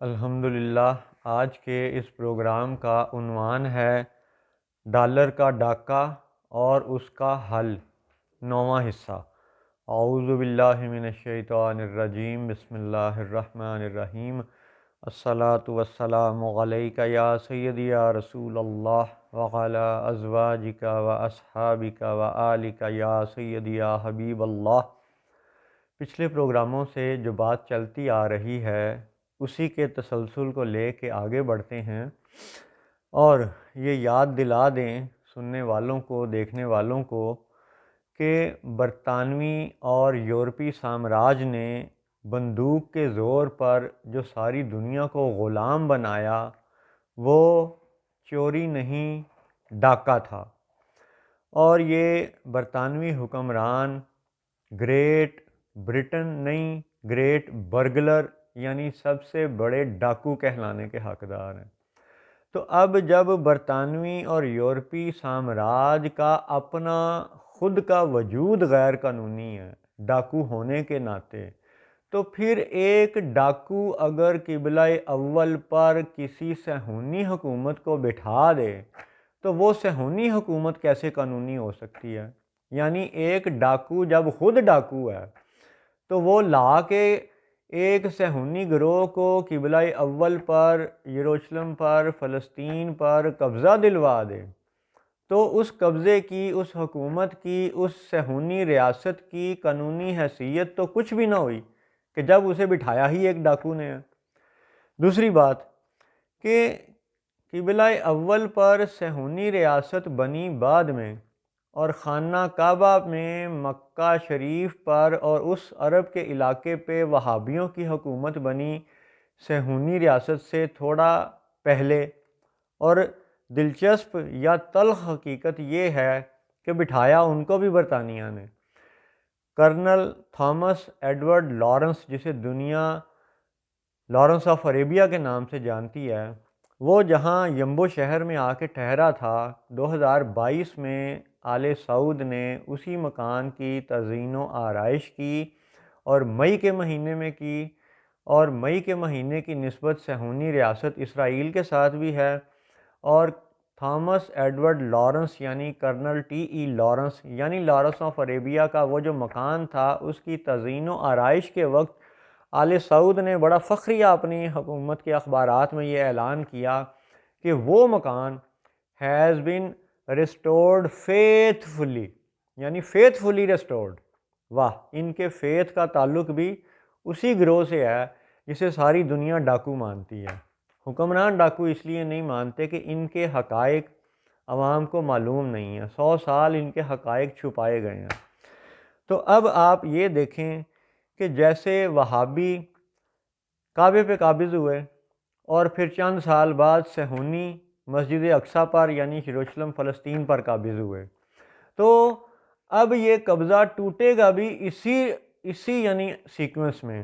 الحمدللہ آج کے اس پروگرام کا عنوان ہے ڈالر کا ڈاکہ اور اس کا حل، 9واں حصہ۔ اعوذ باللہ من الشیطان الرجیم، بسم اللہ الرحمن الرحیم۔ الصلاۃ والسلام علیک یا سیدی یا رسول اللہ وعلی ازواجک و اصحابک و آلک یا سیدی یا حبیب اللہ۔ پچھلے پروگراموں سے جو بات چلتی آ رہی ہے اسی کے تسلسل کو لے کے آگے بڑھتے ہیں، اور یہ یاد دلا دیں سننے والوں کو، دیکھنے والوں کو، کہ برطانوی اور یورپی سامراج نے بندوق کے زور پر جو ساری دنیا کو غلام بنایا وہ چوری نہیں، ڈاکہ تھا۔ اور یہ برطانوی حکمران گریٹ برٹن نہیں، گریٹ برگلر یعنی سب سے بڑے ڈاکو کہلانے کے حقدار ہیں۔ تو اب جب برطانوی اور یورپی سامراج کا اپنا خود کا وجود غیر قانونی ہے ڈاکو ہونے کے ناطے، تو پھر ایک ڈاکو اگر قبلہ اول پر کسی صہیونی حکومت کو بٹھا دے تو وہ صہیونی حکومت کیسے قانونی ہو سکتی ہے؟ یعنی ایک ڈاکو جب خود ڈاکو ہے تو وہ لا کے ایک صہیونی گروہ کو قبلہ اول پر، یروشلم پر، فلسطین پر قبضہ دلوا دے، تو اس قبضے کی، اس حکومت کی، اس صہیونی ریاست کی قانونی حیثیت تو کچھ بھی نہ ہوئی کہ جب اسے بٹھایا ہی ایک ڈاکو نے ہے۔ دوسری بات کہ قبلہ اول پر صہیونی ریاست بنی بعد میں، اور خانہ کعبہ میں مکہ شریف پر اور اس عرب کے علاقے پہ وہابیوں کی حکومت بنی صہیونی ریاست سے تھوڑا پہلے۔ اور دلچسپ یا تلخ حقیقت یہ ہے کہ بٹھایا ان کو بھی برطانیہ نے۔ کرنل تھامس ایڈورڈ لارنس، جسے دنیا لارنس آف عربیہ کے نام سے جانتی ہے، وہ جہاں یمبو شہر میں آ کے ٹھہرا تھا، 2022 میں آل سعود نے اسی مکان کی تزئین و آرائش کی، اور مئی کے مہینے میں کی، اور مئی کے مہینے کی نسبت صہیونی ریاست اسرائیل کے ساتھ بھی ہے۔ اور تھامس ایڈورڈ لارنس یعنی کرنل ٹی ای لارنس یعنی لارنس آف عربیہ کا وہ جو مکان تھا، اس کی تزئین و آرائش کے وقت آل سعود نے بڑا فخریہ اپنی حکومت کے اخبارات میں یہ اعلان کیا کہ وہ مکان ہیز بین ریسٹورڈ فیتھفلی، یعنی فیتھفلی ریسٹورڈ۔ واہ، ان کے فیتھ کا تعلق بھی اسی گروہ سے ہے جسے ساری دنیا ڈاکو مانتی ہے۔ حکمران ڈاکو اس لیے نہیں مانتے کہ ان کے حقائق عوام کو معلوم نہیں ہیں، 100 سال ان کے حقائق چھپائے گئے ہیں۔ تو اب آپ یہ دیکھیں کہ جیسے وہابی کعبے پہ قابض ہوئے اور پھر چند سال بعد صہیونی مسجد اقصیٰ پر یعنی یروشلم فلسطین پر قابض ہوئے، تو اب یہ قبضہ ٹوٹے گا بھی اسی یعنی سیکوینس میں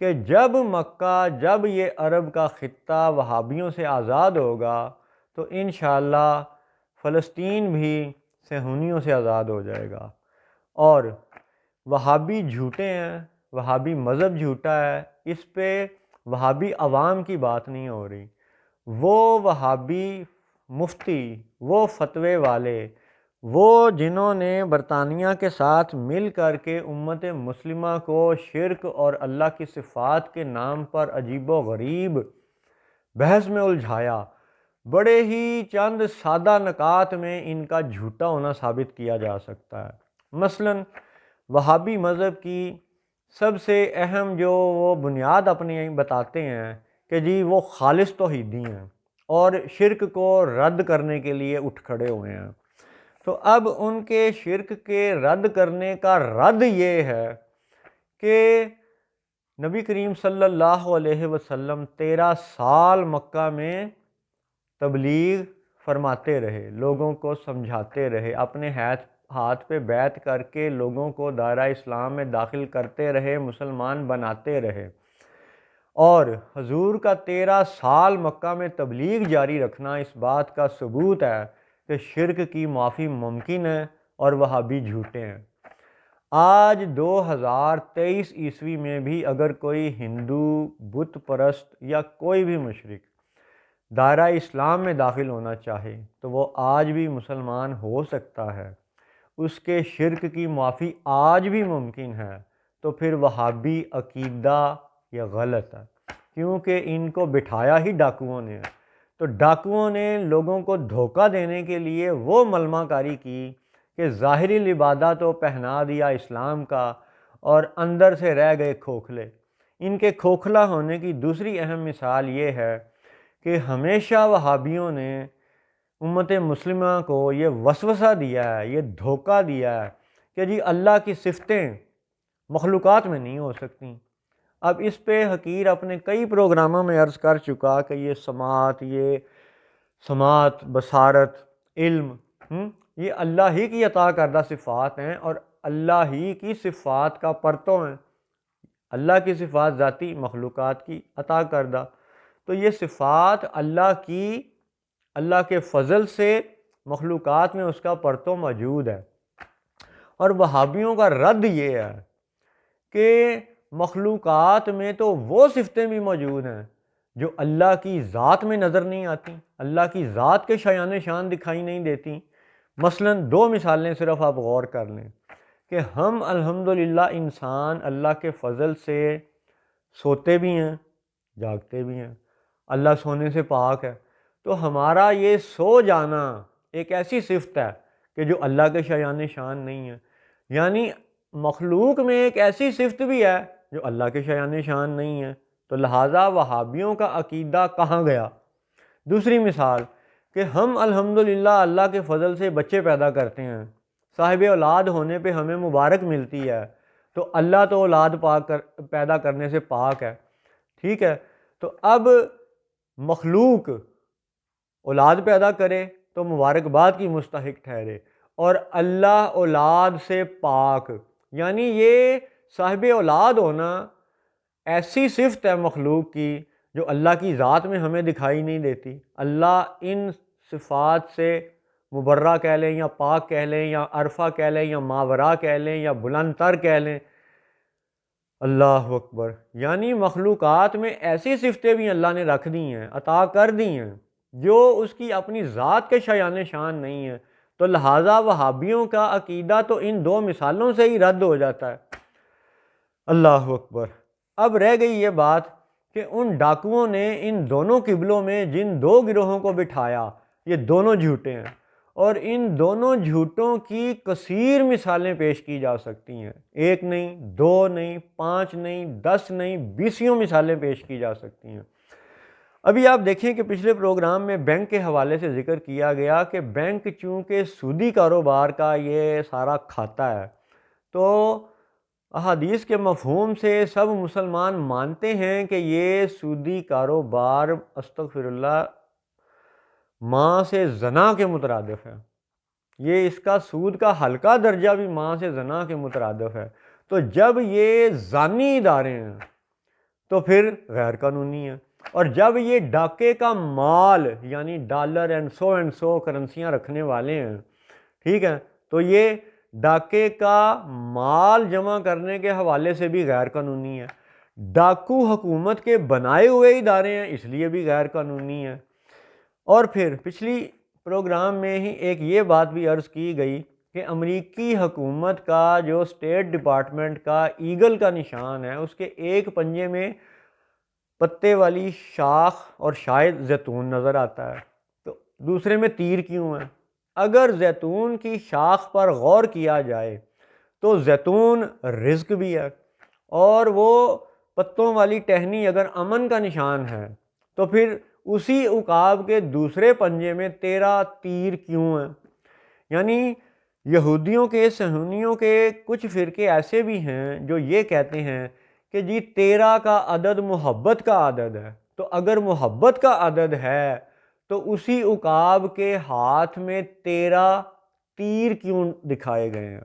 کہ جب مکہ، جب یہ عرب کا خطہ وہابیوں سے آزاد ہوگا تو انشاءاللہ فلسطین بھی صہیونیوں سے آزاد ہو جائے گا۔ اور وہابی جھوٹے ہیں، وہابی مذہب جھوٹا ہے، اس پہ وہابی عوام کی بات نہیں ہو رہی۔ وہ وہابی مفتی، وہ فتوے والے، وہ جنہوں نے برطانیہ کے ساتھ مل کر کے امت مسلمہ کو شرک اور اللہ کی صفات کے نام پر عجیب و غریب بحث میں الجھایا، بڑے ہی چند سادہ نکات میں ان کا جھوٹا ہونا ثابت کیا جا سکتا ہے۔ مثلاً وہابی مذہب کی سب سے اہم جو وہ بنیاد اپنی بتاتے ہیں کہ جی وہ خالص توحیدی ہیں اور شرک کو رد کرنے کے لیے اٹھ کھڑے ہوئے ہیں۔ تو اب ان کے شرک کے رد کرنے کا رد یہ ہے کہ نبی کریم صلی اللہ علیہ وسلم 13 سال مکہ میں تبلیغ فرماتے رہے، لوگوں کو سمجھاتے رہے، اپنے ہاتھ پہ بیعت کر کے لوگوں کو دائرہ اسلام میں داخل کرتے رہے، مسلمان بناتے رہے۔ اور حضور کا 13 سال مکہ میں تبلیغ جاری رکھنا اس بات کا ثبوت ہے کہ شرک کی معافی ممکن ہے اور وہابی جھوٹے ہیں۔ آج 2023 میں بھی اگر کوئی ہندو بت پرست یا کوئی بھی مشرک دائرہ اسلام میں داخل ہونا چاہے تو وہ آج بھی مسلمان ہو سکتا ہے، اس کے شرک کی معافی آج بھی ممکن ہے۔ تو پھر وہابی عقیدہ یہ غلط ہے، کیونکہ ان کو بٹھایا ہی ڈاکوؤں نے ہے۔ تو ڈاکوؤں نے لوگوں کو دھوکہ دینے کے لیے وہ ملمہ کاری کی کہ ظاہری لبادہ تو پہنا دیا اسلام کا اور اندر سے رہ گئے کھوکھلے۔ ان کے کھوکھلا ہونے کی دوسری اہم مثال یہ ہے کہ ہمیشہ وہابیوں نے امت مسلمہ کو یہ وسوسہ دیا ہے، یہ دھوکہ دیا ہے کہ جی اللہ کی صفتیں مخلوقات میں نہیں ہو سکتی۔ اب اس پہ حقیر اپنے کئی پروگراموں میں عرض کر چکا کہ یہ سماعت، بصارت، علم یہ اللہ ہی کی عطا کردہ صفات ہیں اور اللہ ہی کی صفات کا پرتو ہیں۔ اللہ کی صفات ذاتی، مخلوقات کی عطا کردہ، تو یہ صفات اللہ کے فضل سے مخلوقات میں اس کا پرتو موجود ہے۔ اور وہابیوں کا رد یہ ہے کہ مخلوقات میں تو وہ صفتیں بھی موجود ہیں جو اللہ کی ذات میں نظر نہیں آتی، اللہ کی ذات کے شایان شان دکھائی نہیں دیتی۔ مثلا 2 مثالیں صرف آپ غور کر لیں کہ ہم الحمدللہ انسان اللہ کے فضل سے سوتے بھی ہیں، جاگتے بھی ہیں، اللہ سونے سے پاک ہے۔ تو ہمارا یہ سو جانا ایک ایسی صفت ہے کہ جو اللہ کے شایان شان نہیں ہے، یعنی مخلوق میں ایک ایسی صفت بھی ہے جو اللہ کے شایان شان نہیں ہے۔ تو لہٰذا وہابیوں کا عقیدہ کہاں گیا؟ دوسری مثال کہ ہم الحمدللہ اللہ کے فضل سے بچے پیدا کرتے ہیں، صاحب اولاد ہونے پہ ہمیں مبارک ملتی ہے، تو اللہ تو اولاد پیدا کرنے سے پاک ہے، ٹھیک ہے۔ تو اب مخلوق اولاد پیدا کرے تو مبارکباد کی مستحق ٹھہرے، اور اللہ اولاد سے پاک، یعنی یہ صاحب اولاد ہونا ایسی صفت ہے مخلوق کی جو اللہ کی ذات میں ہمیں دکھائی نہیں دیتی۔ اللہ ان صفات سے مبرہ کہہ لیں یا پاک کہہ لیں یا عرفہ کہہ لیں یا ماورا کہہ لیں یا بلند تر کہہ لیں، اللہ اکبر، یعنی مخلوقات میں ایسی صفتیں بھی اللہ نے رکھ دی ہیں، عطا کر دی ہیں جو اس کی اپنی ذات کے شایان شان نہیں ہے۔ تو لہٰذا وہابیوں کا عقیدہ تو ان 2 مثالوں سے ہی رد ہو جاتا ہے۔ اللہ اکبر۔ اب رہ گئی یہ بات کہ ان ڈاکوؤں نے ان دونوں قبلوں میں جن 2 گروہوں کو بٹھایا یہ دونوں جھوٹے ہیں، اور ان دونوں جھوٹوں کی کثیر مثالیں پیش کی جا سکتی ہیں، 1 نہیں، 2 نہیں، 5 نہیں، 10 نہیں، 20 مثالیں پیش کی جا سکتی ہیں۔ ابھی آپ دیکھیں کہ پچھلے پروگرام میں بینک کے حوالے سے ذکر کیا گیا کہ بینک چونکہ سودی کاروبار کا یہ سارا کھاتا ہے، تو احادیث کے مفہوم سے سب مسلمان مانتے ہیں کہ یہ سودی کاروبار استغفر اللہ ماں سے زنا کے مترادف ہے، یہ اس کا سود کا ہلکا درجہ بھی ماں سے زنا کے مترادف ہے۔ تو جب یہ زانی ادارے ہیں تو پھر غیر قانونی ہے، اور جب یہ ڈاکے کا مال یعنی ڈالر اینڈ سو کرنسیاں رکھنے والے ہیں، ٹھیک ہے، تو یہ ڈاکے کا مال جمع کرنے کے حوالے سے بھی غیر قانونی ہے۔ ڈاکو حکومت کے بنائے ہوئے ادارے ہیں، اس لیے بھی غیر قانونی ہے۔ اور پھر پچھلی پروگرام میں ہی ایک یہ بات بھی عرض کی گئی کہ امریکی حکومت کا جو اسٹیٹ ڈپارٹمنٹ کا ایگل کا نشان ہے، اس کے ایک پنجے میں پتے والی شاخ اور شاید زیتون نظر آتا ہے، تو دوسرے میں تیر کیوں ہے؟ اگر زیتون کی شاخ پر غور کیا جائے تو زیتون رزق بھی ہے، اور وہ پتوں والی ٹہنی اگر امن کا نشان ہے تو پھر اسی عقاب کے دوسرے پنجے میں 13 تیر کیوں ہیں؟ یعنی یہودیوں کے، صہیونیوں کے کچھ فرقے ایسے بھی ہیں جو یہ کہتے ہیں کہ جی 13 کا عدد محبت کا عدد ہے، تو اگر محبت کا عدد ہے تو اسی عقاب کے ہاتھ میں 13 تیر کیوں دکھائے گئے ہیں؟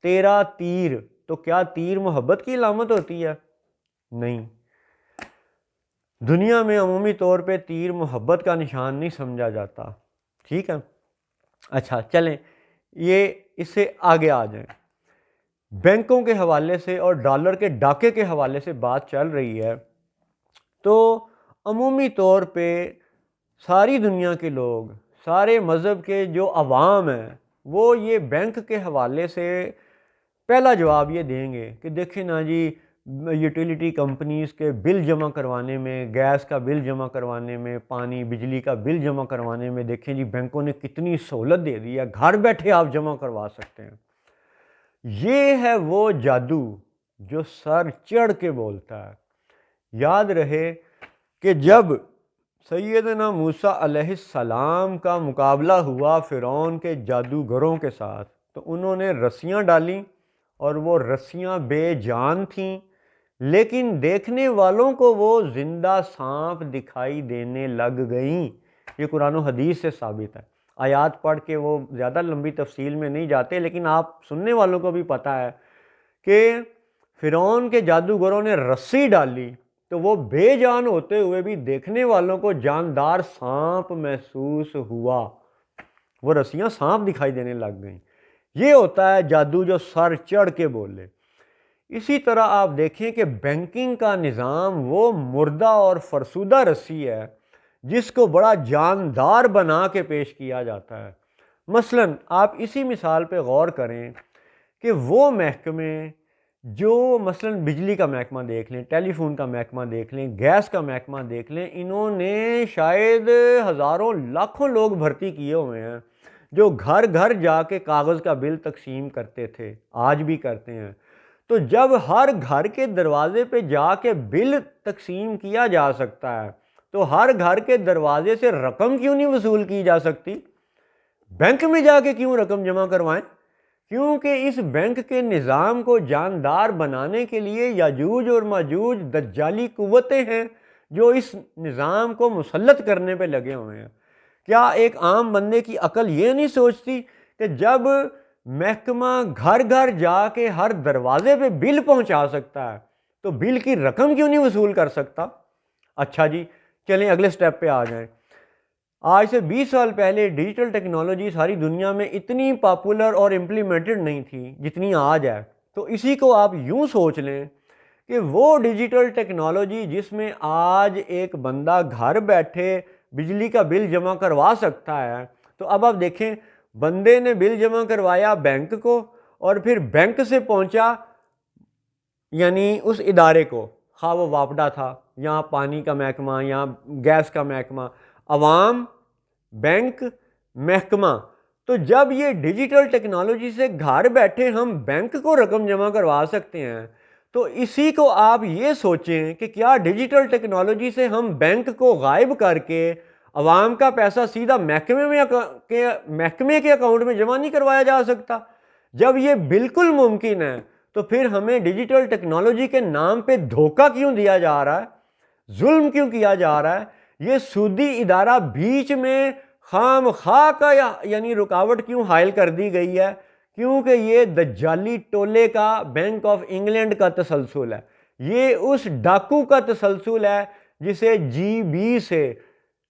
13 تیر، تو کیا تیر محبت کی علامت ہوتی ہے؟ نہیں، دنیا میں عمومی طور پہ تیر محبت کا نشان نہیں سمجھا جاتا، ٹھیک ہے۔ اچھا چلیں یہ اس سے آگے آ جائیں بینکوں کے حوالے سے اور ڈالر کے ڈاکے کے حوالے سے بات چل رہی ہے، تو عمومی طور پہ ساری دنیا کے لوگ، سارے مذہب کے جو عوام ہیں، وہ یہ بینک کے حوالے سے پہلا جواب یہ دیں گے کہ دیکھیں نا جی، یوٹیلیٹی کمپنیز کے بل جمع کروانے میں، گیس کا بل جمع کروانے میں، پانی بجلی کا بل جمع کروانے میں، دیکھیں جی بینکوں نے کتنی سہولت دے دی ہے، گھر بیٹھے آپ جمع کروا سکتے ہیں۔ یہ ہے وہ جادو جو سر چڑھ کے بولتا ہے۔ یاد رہے کہ جب سیدنا موسیٰ علیہ السلام کا مقابلہ ہوا فرعون کے جادوگروں کے ساتھ، تو انہوں نے رسیاں ڈالیں اور وہ رسیاں بے جان تھیں، لیکن دیکھنے والوں کو وہ زندہ سانپ دکھائی دینے لگ گئیں۔ یہ قرآن و حدیث سے ثابت ہے۔ آیات پڑھ کے وہ زیادہ لمبی تفصیل میں نہیں جاتے، لیکن آپ سننے والوں کو بھی پتہ ہے کہ فرعون کے جادوگروں نے رسی ڈالی تو وہ بے جان ہوتے ہوئے بھی دیکھنے والوں کو جاندار سانپ محسوس ہوا، وہ رسیاں سانپ دکھائی دینے لگ گئیں۔ یہ ہوتا ہے جادو جو سر چڑھ کے بولے۔ اسی طرح آپ دیکھیں کہ بینکنگ کا نظام وہ مردہ اور فرسودہ رسی ہے جس کو بڑا جاندار بنا کے پیش کیا جاتا ہے۔ مثلا آپ اسی مثال پہ غور کریں کہ وہ محکمے جو مثلا بجلی کا محکمہ دیکھ لیں، ٹیلی فون کا محکمہ دیکھ لیں، گیس کا محکمہ دیکھ لیں، انہوں نے شاید ہزاروں لاکھوں لوگ بھرتی کیے ہوئے ہیں جو گھر گھر جا کے کاغذ کا بل تقسیم کرتے تھے، آج بھی کرتے ہیں۔ تو جب ہر گھر کے دروازے پہ جا کے بل تقسیم کیا جا سکتا ہے تو ہر گھر کے دروازے سے رقم کیوں نہیں وصول کی جا سکتی؟ بینک میں جا کے کیوں رقم جمع کروائیں؟ کیونکہ اس بینک کے نظام کو جاندار بنانے کے لیے یاجوج اور ماجوج دجالی قوتیں ہیں جو اس نظام کو مسلط کرنے پہ لگے ہوئے ہیں۔ کیا ایک عام بندے کی عقل یہ نہیں سوچتی کہ جب محکمہ گھر گھر جا کے ہر دروازے پہ بل پہنچا سکتا ہے تو بل کی رقم کیوں نہیں وصول کر سکتا؟ اچھا جی، چلیں اگلے سٹیپ پہ آ جائیں۔ آج سے 20 سال پہلے ڈیجیٹل ٹیکنالوجی ساری دنیا میں اتنی پاپولر اور امپلیمنٹڈ نہیں تھی جتنی آج ہے۔ تو اسی کو آپ یوں سوچ لیں کہ وہ ڈیجیٹل ٹیکنالوجی جس میں آج ایک بندہ گھر بیٹھے بجلی کا بل جمع کروا سکتا ہے، تو اب آپ دیکھیں بندے نے بل جمع کروایا بینک کو، اور پھر بینک سے پہنچا یعنی اس ادارے کو، خواہ وہ واپڈا تھا یا پانی کا محکمہ یا گیس کا محکمہ، عوام، بینک، محکمہ۔ تو جب یہ ڈیجیٹل ٹیکنالوجی سے گھر بیٹھے ہم بینک کو رقم جمع کروا سکتے ہیں، تو اسی کو آپ یہ سوچیں کہ کیا ڈیجیٹل ٹیکنالوجی سے ہم بینک کو غائب کر کے عوام کا پیسہ سیدھا محکمے کے اکاؤنٹ میں جمع نہیں کروایا جا سکتا؟ جب یہ بالکل ممکن ہے تو پھر ہمیں ڈیجیٹل ٹیکنالوجی کے نام پہ دھوکہ کیوں دیا جا رہا ہے، ظلم کیوں کیا جا رہا ہے؟ یہ سودی ادارہ بیچ میں خام خواہ کا یعنی رکاوٹ کیوں حائل کر دی گئی ہے؟ کیونکہ یہ دجالی ٹولے کا، بینک آف انگلینڈ کا تسلسل ہے، یہ اس ڈاکو کا تسلسل ہے جسے جی بی سے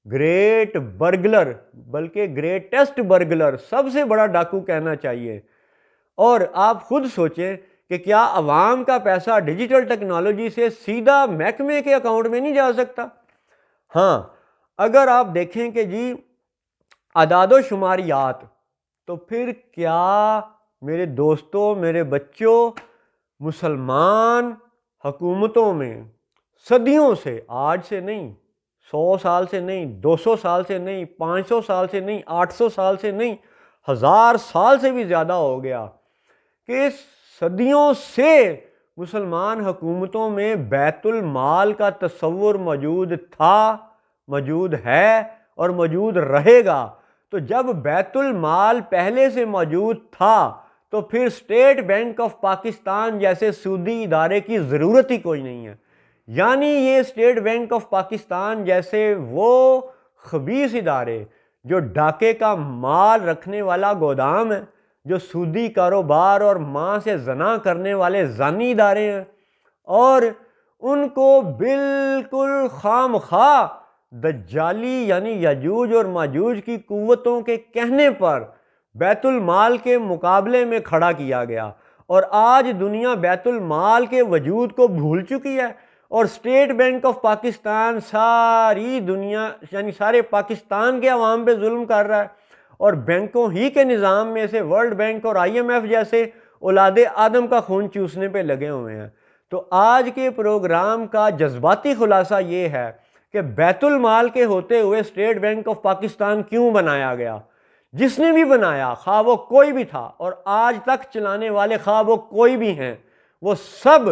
گریٹ برگلر، بلکہ گریٹسٹ برگلر، سب سے بڑا ڈاکو کہنا چاہیے۔ اور آپ خود سوچیں کہ کیا عوام کا پیسہ ڈیجیٹل ٹیکنالوجی سے سیدھا محکمے کے اکاؤنٹ میں نہیں جا سکتا؟ ہاں، اگر آپ دیکھیں کہ جی اعداد و شماریات، تو پھر کیا میرے دوستوں، میرے بچوں، مسلمان حکومتوں میں صدیوں سے، آج سے نہیں، 100 سال سے نہیں، 200 سال سے نہیں، 500 سال سے نہیں، 800 سال سے نہیں، 1000 سال سے بھی زیادہ ہو گیا کہ صدیوں سے مسلمان حکومتوں میں بیت المال کا تصور موجود تھا، موجود ہے اور موجود رہے گا۔ تو جب بیت المال پہلے سے موجود تھا تو پھر اسٹیٹ بینک آف پاکستان جیسے سودی ادارے کی ضرورت ہی کوئی نہیں ہے۔ یعنی یہ اسٹیٹ بینک آف پاکستان جیسے وہ خبیث ادارے جو ڈاکے کا مال رکھنے والا گودام ہے، جو سودی کاروبار اور ماں سے زنا کرنے والے زانی ادارے ہیں، اور ان کو بالکل خام خواہ دجالی یعنی یاجوج اور ماجوج کی قوتوں کے کہنے پر بیت المال کے مقابلے میں کھڑا کیا گیا، اور آج دنیا بیت المال کے وجود کو بھول چکی ہے، اور اسٹیٹ بینک آف پاکستان ساری دنیا یعنی سارے پاکستان کے عوام پہ ظلم کر رہا ہے، اور بینکوں ہی کے نظام میں سے ورلڈ بینک اور IMF جیسے اولاد آدم کا خون چوسنے پہ لگے ہوئے ہیں۔ تو آج کے پروگرام کا جذباتی خلاصہ یہ ہے کہ بیت المال کے ہوتے ہوئے اسٹیٹ بینک آف پاکستان کیوں بنایا گیا؟ جس نے بھی بنایا، خواہ وہ کوئی بھی تھا، اور آج تک چلانے والے خواہ وہ کوئی بھی ہیں، وہ سب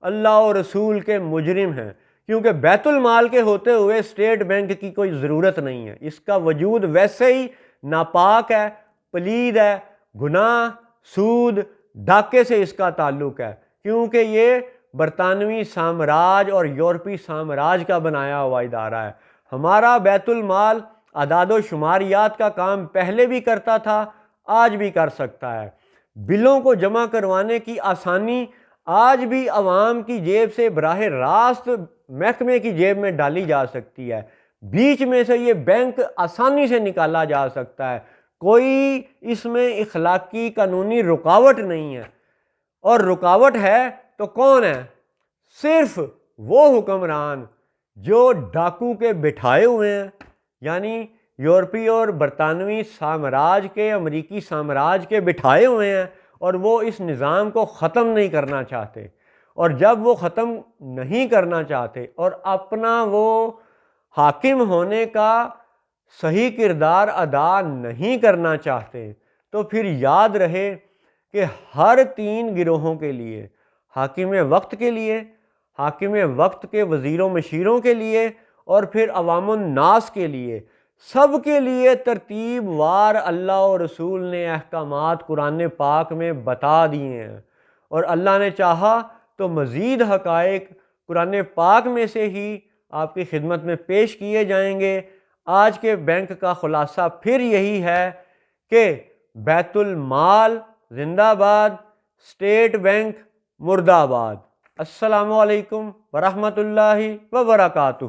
اللہ اور رسول کے مجرم ہیں، کیونکہ بیت المال کے ہوتے ہوئے اسٹیٹ بینک کی کوئی ضرورت نہیں ہے۔ اس کا وجود ویسے ہی ناپاک ہے، پلید ہے، گناہ، سود، ڈاکے سے اس کا تعلق ہے، کیونکہ یہ برطانوی سامراج اور یورپی سامراج کا بنایا ہوا ادارہ ہے۔ ہمارا بیت المال اعداد و شماریات کا کام پہلے بھی کرتا تھا، آج بھی کر سکتا ہے۔ بلوں کو جمع کروانے کی آسانی آج بھی عوام کی جیب سے براہ راست محکمے کی جیب میں ڈالی جا سکتی ہے، بیچ میں سے یہ بینک آسانی سے نکالا جا سکتا ہے، کوئی اس میں اخلاقی قانونی رکاوٹ نہیں ہے۔ اور رکاوٹ ہے تو کون ہے؟ صرف وہ حکمران جو ڈاکو کے بٹھائے ہوئے ہیں، یعنی یورپی اور برطانوی سامراج کے، امریکی سامراج کے بٹھائے ہوئے ہیں، اور وہ اس نظام کو ختم نہیں کرنا چاہتے۔ اور جب وہ ختم نہیں کرنا چاہتے اور اپنا وہ حاکم ہونے کا صحیح کردار ادا نہیں کرنا چاہتے، تو پھر یاد رہے کہ ہر 3 گروہوں کے لیے، حاکم وقت کے لیے، حاکم وقت کے وزیر و مشیروں کے لیے، اور پھر عوام الناس کے لیے، سب کے لیے ترتیب وار اللہ اور رسول نے احکامات قرآن پاک میں بتا دیے ہیں، اور اللہ نے چاہا تو مزید حقائق قرآن پاک میں سے ہی آپ کی خدمت میں پیش کیے جائیں گے۔ آج کے بینک کا خلاصہ پھر یہی ہے کہ بیت المال زندہ باد، اسٹیٹ بینک مردہ باد۔ السلام علیکم ورحمۃ اللہ وبرکاتہ۔